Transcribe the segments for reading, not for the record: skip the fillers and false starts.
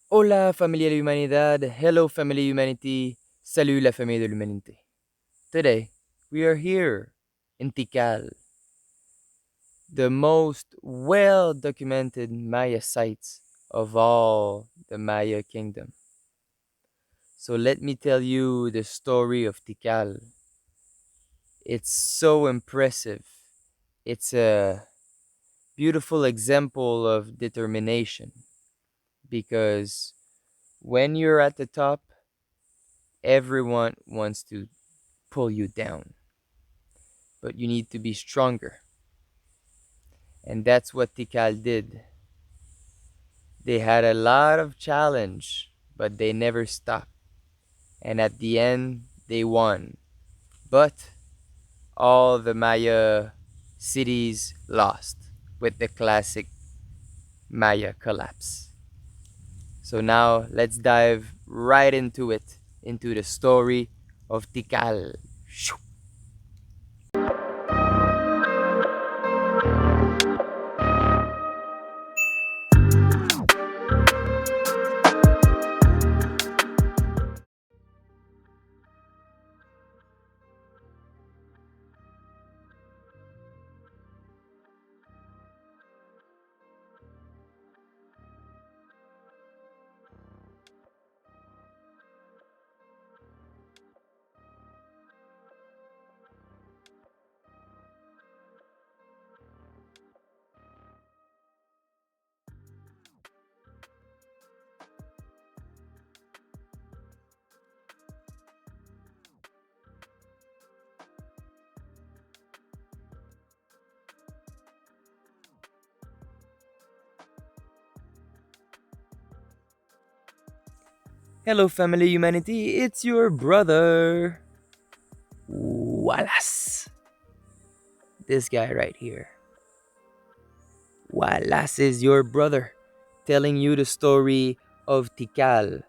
Hola Familia Humanidad, hello Family Humanity, salut la famille de l'humanité. Today, we are here in Tikal, the most well documented Maya sites of all the Maya kingdom. So let me tell you the story of Tikal. It's so impressive. It's a beautiful example of determination because when you're at the top, everyone wants to pull you down, but you need to be stronger. And that's what Tikal did. They had a lot of challenge, but they never stopped. And at the end, they won. But all the Maya cities lost with the classic Maya collapse. So now let's dive right into it, into the story of Tikal. Hello, family humanity, it's your brother, Wallace. This guy right here. Wallace is your brother, telling you the story of Tikal,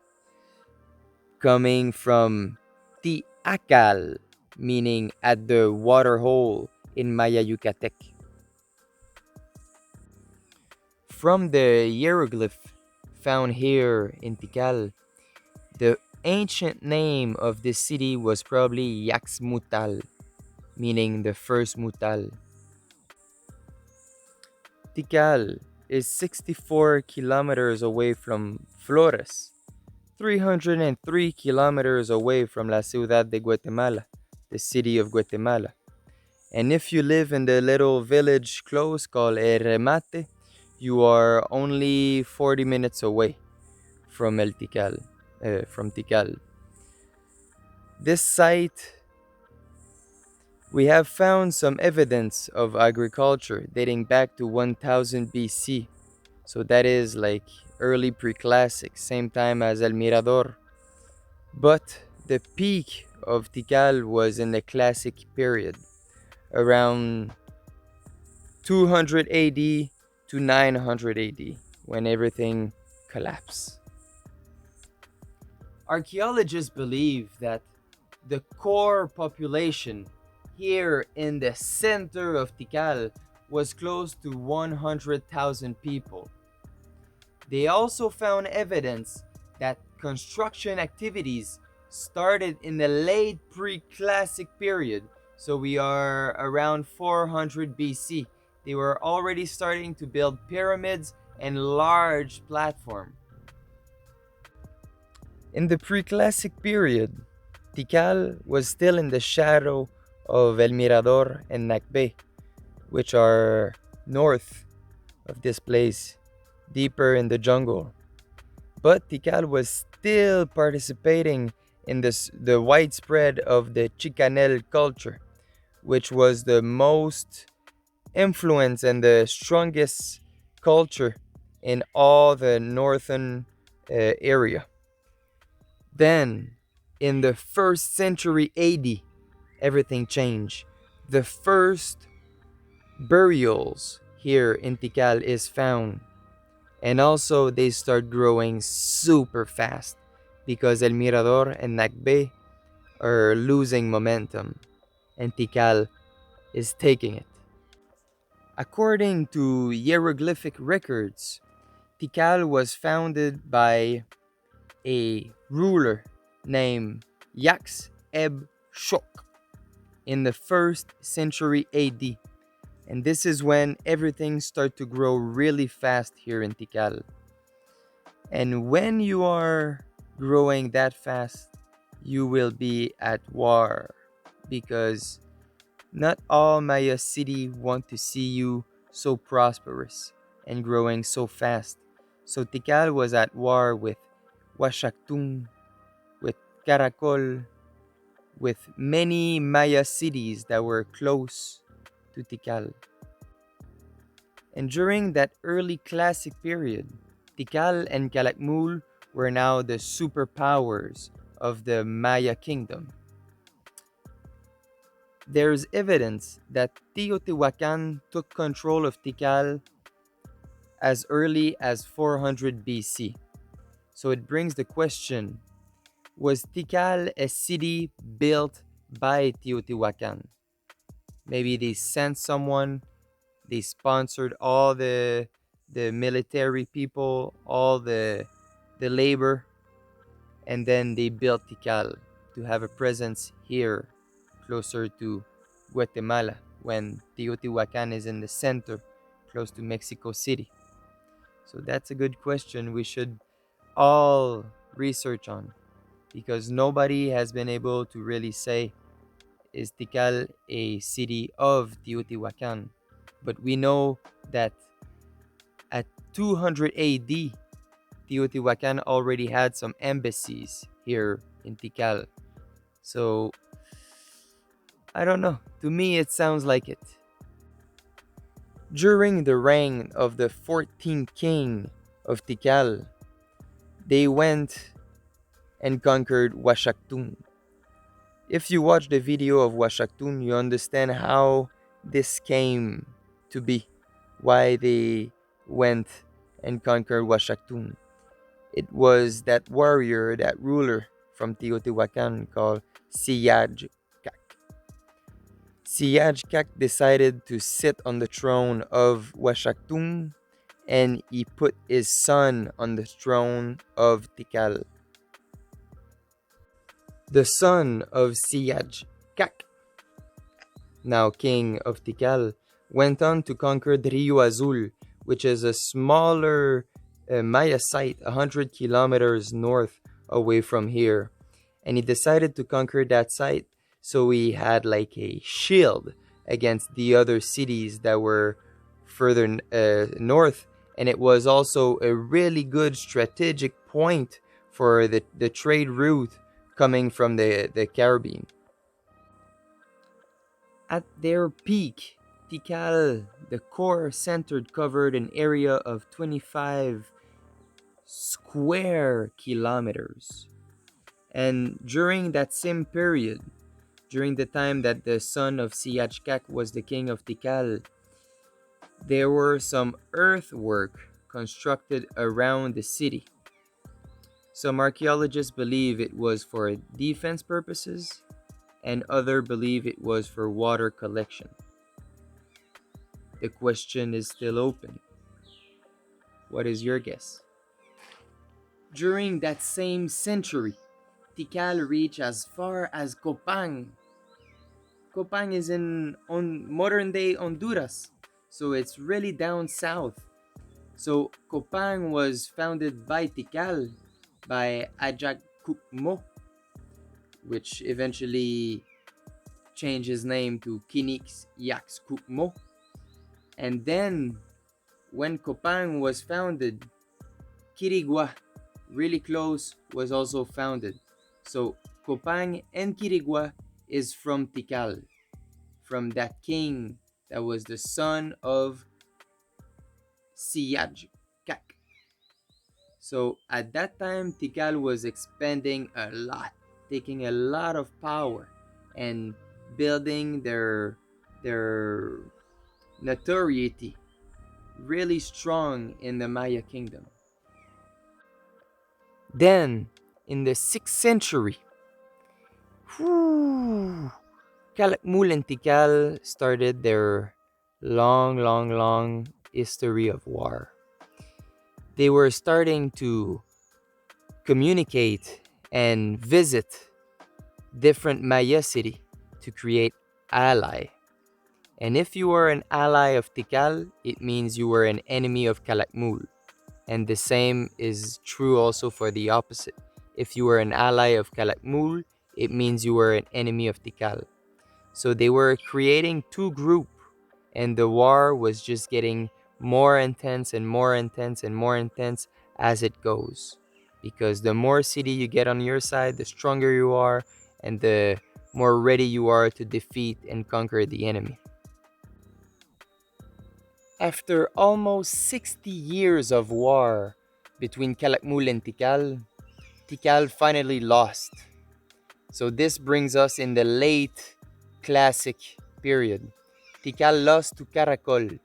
coming from Tiakal, meaning at the water hole in Maya Yucatec. From the hieroglyph found here in Tikal, the ancient name of this city was probably Yaxmutal, meaning the first Mutal. Tikal is 64 kilometers away from Flores, 303 kilometers away from La Ciudad de Guatemala, the city of Guatemala. And if you live in the little village close called El Remate, you are only 40 minutes away from from Tikal. This site, we have found some evidence of agriculture dating back to 1000 BC. So that is like early pre-classic, same time as El Mirador. But the peak of Tikal was in the classic period, around 200 AD to 900 AD, when everything collapsed. Archaeologists believe that the core population here in the center of Tikal was close to 100,000 people. They also found evidence that construction activities started in the late pre-classic period, so we are around 400 BC. They were already starting to build pyramids and large platforms. In the pre-classic period, Tikal was still in the shadow of El Mirador and Nakbe, which are north of this place, deeper in the jungle. But Tikal was still participating in the widespread of the Chicanel culture, which was the most influence and the strongest culture in all the northern area. Then, in the first century AD, everything changed. The first burials here in Tikal is found. And also, they start growing super fast because El Mirador and Nakbe are losing momentum, and Tikal is taking it. According to hieroglyphic records, Tikal was founded by a ruler named Yax Eb Shok in the 1st century AD. And this is when everything started to grow really fast here in Tikal. And when you are growing that fast, you will be at war because not all Maya city want to see you so prosperous and growing so fast. So Tikal was at war with Washaktung, with Caracol, with many Maya cities that were close to Tikal. And during that early classic period, Tikal and CALAKMUL were now the superpowers of the Maya kingdom. There's evidence that Teotihuacan took control of Tikal as early as 400 BC. So it brings the question, was Tikal a city built by Teotihuacan? Maybe they sent someone, they sponsored all the military people, all the labor, and then they built Tikal to have a presence here closer to Guatemala when Teotihuacan is in the center close to Mexico City. So that's a good question we should all research on because nobody has been able to really say, is Tikal a city of Teotihuacan? But we know that at 200 AD, Teotihuacan already had some embassies here in Tikal. So, I don't know. To me, it sounds like it. During the reign of the 14th king of Tikal, they went and conquered Washaktung. If you watch the video of Washaktung, you understand how this came to be, why they went and conquered Washaktung. It was that warrior, that ruler from Teotihuacan called Siyaj Kak. Siyaj Kak decided to sit on the throne of Washaktung and he put his son on the throne of Tikal. The son of Siyaj Kak, now king of Tikal, went on to conquer Rio Azul, which is a smaller Maya site 100 kilometers north away from here. And he decided to conquer that site so he had like a shield against the other cities that were further north. And it was also a really good strategic point for the trade route coming from the Caribbean. At their peak, Tikal, the core centered, covered an area of 25 square kilometers. And during that same period, during the time that the son of Siyachkak was the king of Tikal, there were some earthwork constructed around the city. Some archaeologists believe it was for defense purposes, and others believe it was for water collection. The question is still open. What is your guess? During that same century, Tikal reached as far as Copang. Copang is in modern day Honduras, so it's really down south. So Copang was founded by Tikal, by Ajak Kukmo, which eventually changed his name to Kinix Yaks Kukmo. And then, when Copang was founded, Quirigua, really close, was also founded. So Copang and Quirigua is from Tikal, from that king that was the son of Siyaj Kak. So at that time, Tikal was expanding a lot, taking a lot of power and building their notoriety really strong in the Maya kingdom. Then, in the 6th century, CALAKMUL and Tikal started their long, long, long history of war. they were starting to communicate and visit different Maya city to create ally. And if you were an ally of Tikal, it means you were an enemy of CALAKMUL. And the same is true also for the opposite. If you were an ally of CALAKMUL, it means you were an enemy of Tikal. So they were creating two groups, and the war was just getting more intense and more intense and more intense as it goes. Because the more city you get on your side, the stronger you are, and the more ready you are to defeat and conquer the enemy. After almost 60 years of war between CALAKMUL and Tikal, Tikal finally lost. So this brings us in the late classic period. Tikal lost to Karakol.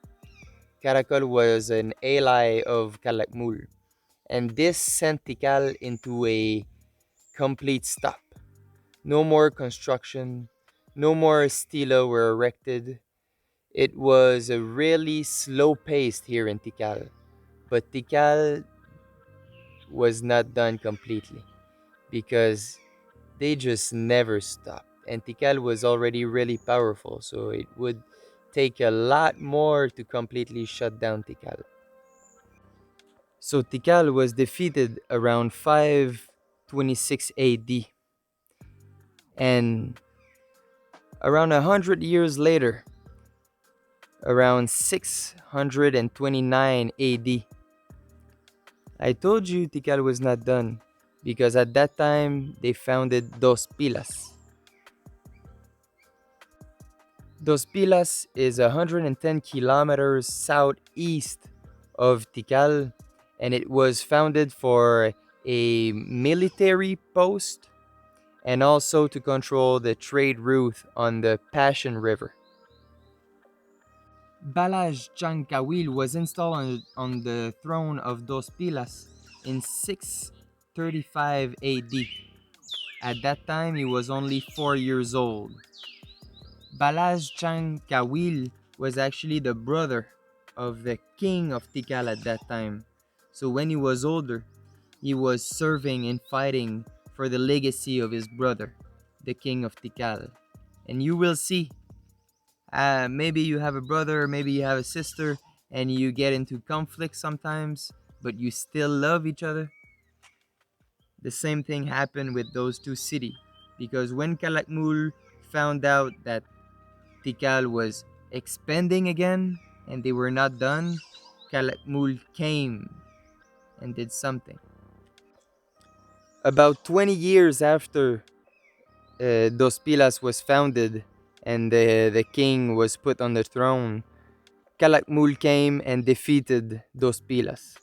Karakol was an ally of CALAKMUL, and this sent Tikal into a complete stop. No more construction, no more stela were erected. It was a really slow pace here in Tikal, but Tikal was not done completely because they just never stopped. And Tikal was already really powerful, so it would take a lot more to completely shut down Tikal. So Tikal was defeated around 526 AD, and around 100 years later, around 629 AD, I told you Tikal was not done because at that time they founded Dos Pilas. Dos Pilas is 110 kilometers southeast of Tikal, and it was founded for a military post and also to control the trade route on the Passion River. Balaj Chankawil was installed on the throne of Dos Pilas in 635 AD. At that time, he was only 4 years old. Balaj Chankawil was actually the brother of the king of Tikal at that time. So when he was older, he was serving and fighting for the legacy of his brother, the king of Tikal. And you will see, maybe you have a brother, maybe you have a sister, and you get into conflict sometimes, but you still love each other. The same thing happened with those two cities, because when CALAKMUL found out that Tikal was expanding again and they were not done, CALAKMUL came and did something. About 20 years after Dos Pilas was founded and the king was put on the throne, CALAKMUL came and defeated Dos Pilas.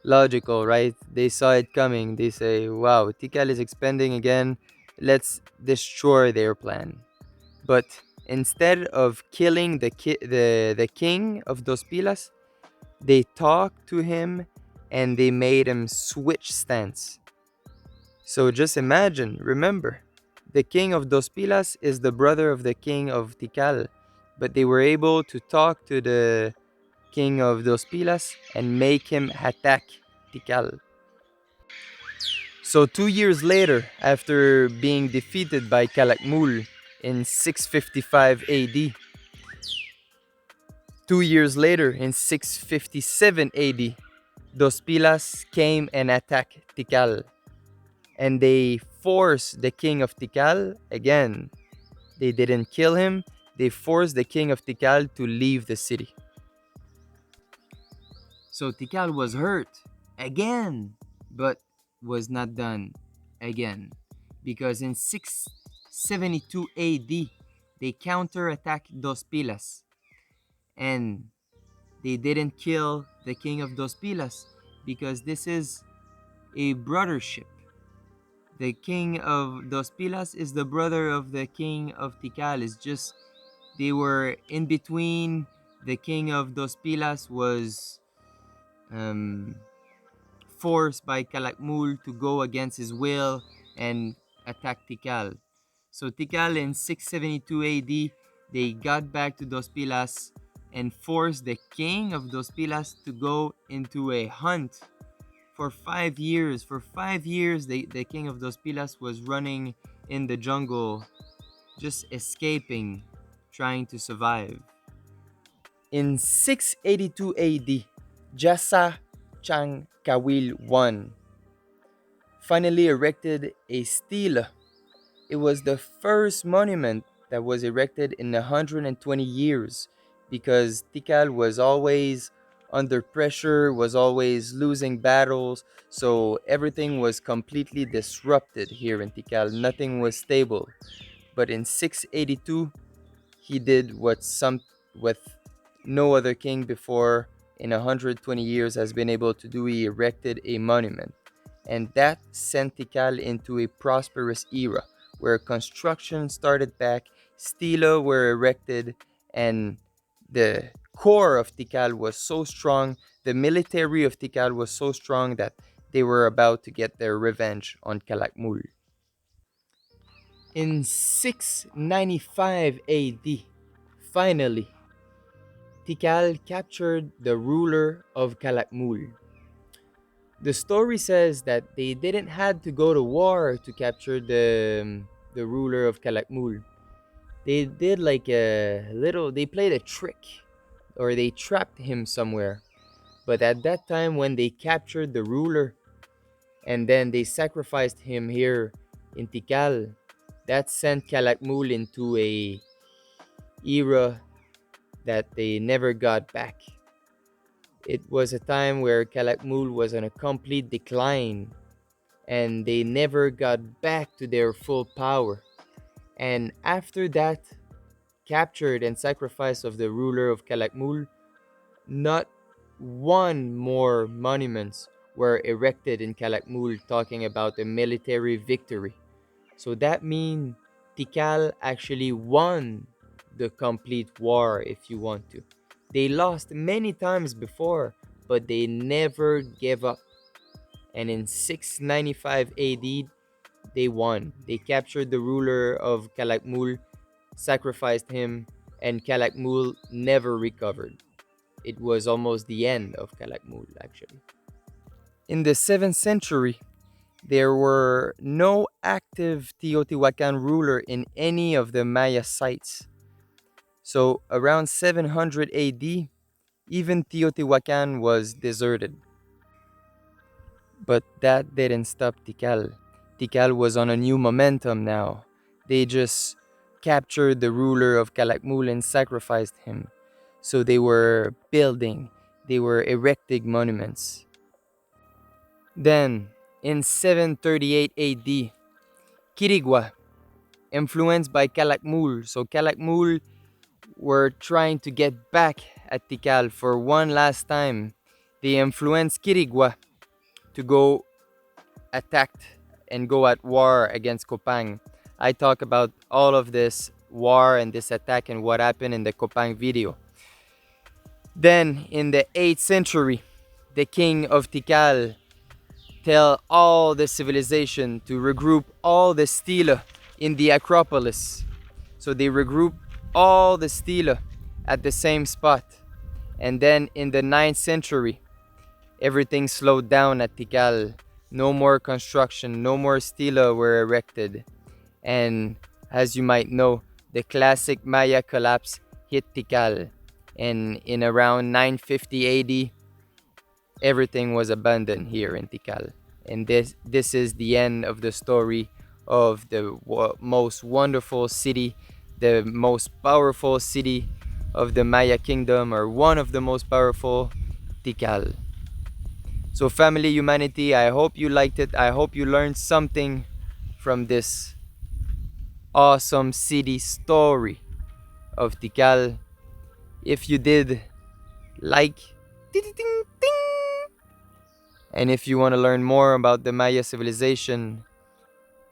Logical, right? They saw it coming. They say, wow, Tikal is expanding again. Let's destroy their plan. But instead of killing the king of Dos Pilas, they talked to him and they made him switch stance. So just imagine, remember, the king of Dos Pilas is the brother of the king of Tikal, but they were able to talk to the king of Dos Pilas and make him attack Tikal. So 2 years later, after being defeated by CALAKMUL in 655 AD, 2 years later in 657 AD, Dos Pilas came and attacked Tikal, and they forced the king of Tikal again. They didn't kill him, they forced the king of Tikal to leave the city. So Tikal was hurt again, but was not done again. Because in 672 AD, they counterattacked Dos Pilas. And they didn't kill the king of Dos Pilas because this is a brothership. The king of Dos Pilas is the brother of the king of Tikal. It's just they were in between. The king of Dos Pilas was um, forced by CALAKMUL to go against his will and attack Tikal. So Tikal in 672 AD, they got back to Dos Pilas and forced the king of those pilas to go into a hunt for 5 years. For 5 years, the king of those pilas was running in the jungle, just escaping, trying to survive. In 682 AD, Jasa Chang Kawil I finally erected a stela. It was the first monument that was erected in 120 years because Tikal was always under pressure, was always losing battles, so everything was completely disrupted here in Tikal. Nothing was stable. But in 682, he did what no other king before in 120 years has been able to do. He erected a monument, and that sent Tikal into a prosperous era where construction started back, stela were erected, and the core of Tikal was so strong, the military of Tikal was so strong that they were about to get their revenge on CALAKMUL. In 695 AD, finally, Tikal captured the ruler of CALAKMUL. The story says that they didn't had to go to war to capture the ruler of CALAKMUL. They did like a little, they played a trick, or they trapped him somewhere. But at that time when they captured the ruler and then they sacrificed him here in Tikal, that sent CALAKMUL into a era that they never got back. It was a time where CALAKMUL was on a complete decline and they never got back to their full power. And after that captured and sacrifice of the ruler of CALAKMUL, not one more monuments were erected in CALAKMUL talking about a military victory. So that means Tikal actually won the complete war, if you want to. They lost many times before, but they never gave up. And in 695 AD, they won. They captured the ruler of CALAKMUL, sacrificed him, and CALAKMUL never recovered. It was almost the end of CALAKMUL, actually. In the 7th century, there were no active Teotihuacan ruler in any of the Maya sites. So around 700 AD, even Teotihuacan was deserted. But that didn't stop Tikal. Tikal was on a new momentum now. They just captured the ruler of CALAKMUL and sacrificed him. So they were building, they were erecting monuments. Then, in 738 AD, Quirigua, influenced by CALAKMUL, so CALAKMUL were trying to get back at Tikal for one last time. They influenced Quirigua to go attack and go at war against Kopang. I talk about all of this war and this attack and what happened in the Kopang video. Then, in the 8th century, the king of Tikal tell all the civilization to regroup all the stela in the Acropolis. So they regroup all the stela at the same spot. And then in the 9th century, everything slowed down at Tikal. No more construction, no more stela were erected. And as you might know, the classic Maya collapse hit Tikal. And in around 950 AD, everything was abandoned here in Tikal. And this is the end of the story of the most wonderful city, the most powerful city of the Maya kingdom, or one of the most powerful, Tikal. So family humanity, I hope you liked it. I hope you learned something from this awesome city story of Tikal. If you did, like, ding, ding, ding. And if you want to learn more about the Maya civilization,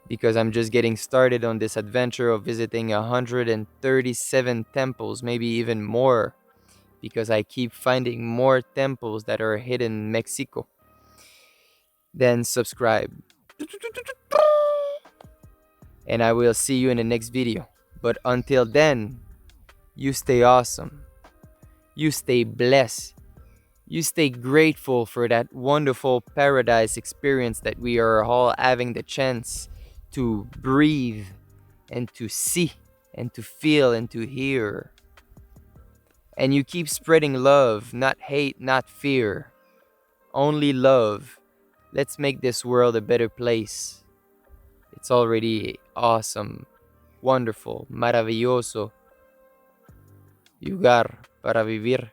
because I'm just getting started on this adventure of visiting 137 temples, maybe even more, because I keep finding more temples that are hidden in Mexico, then subscribe. And I will see you in the next video. But until then, you stay awesome. you stay blessed, you stay grateful for that wonderful paradise experience that we are all having the chance to breathe and to see and to feel and to hear. And you keep spreading love, not hate, not fear. Only love. Let's make this world a better place. It's already awesome, wonderful, maravilloso lugar para vivir,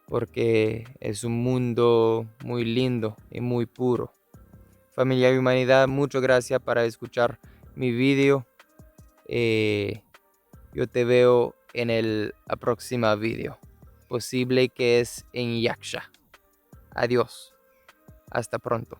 porque es un mundo muy lindo y muy puro. Familia y Humanidad, muchas gracias para escuchar mi video. Yo te veo en el próximo video. Posible que es en Yaksha. Adiós. Hasta pronto.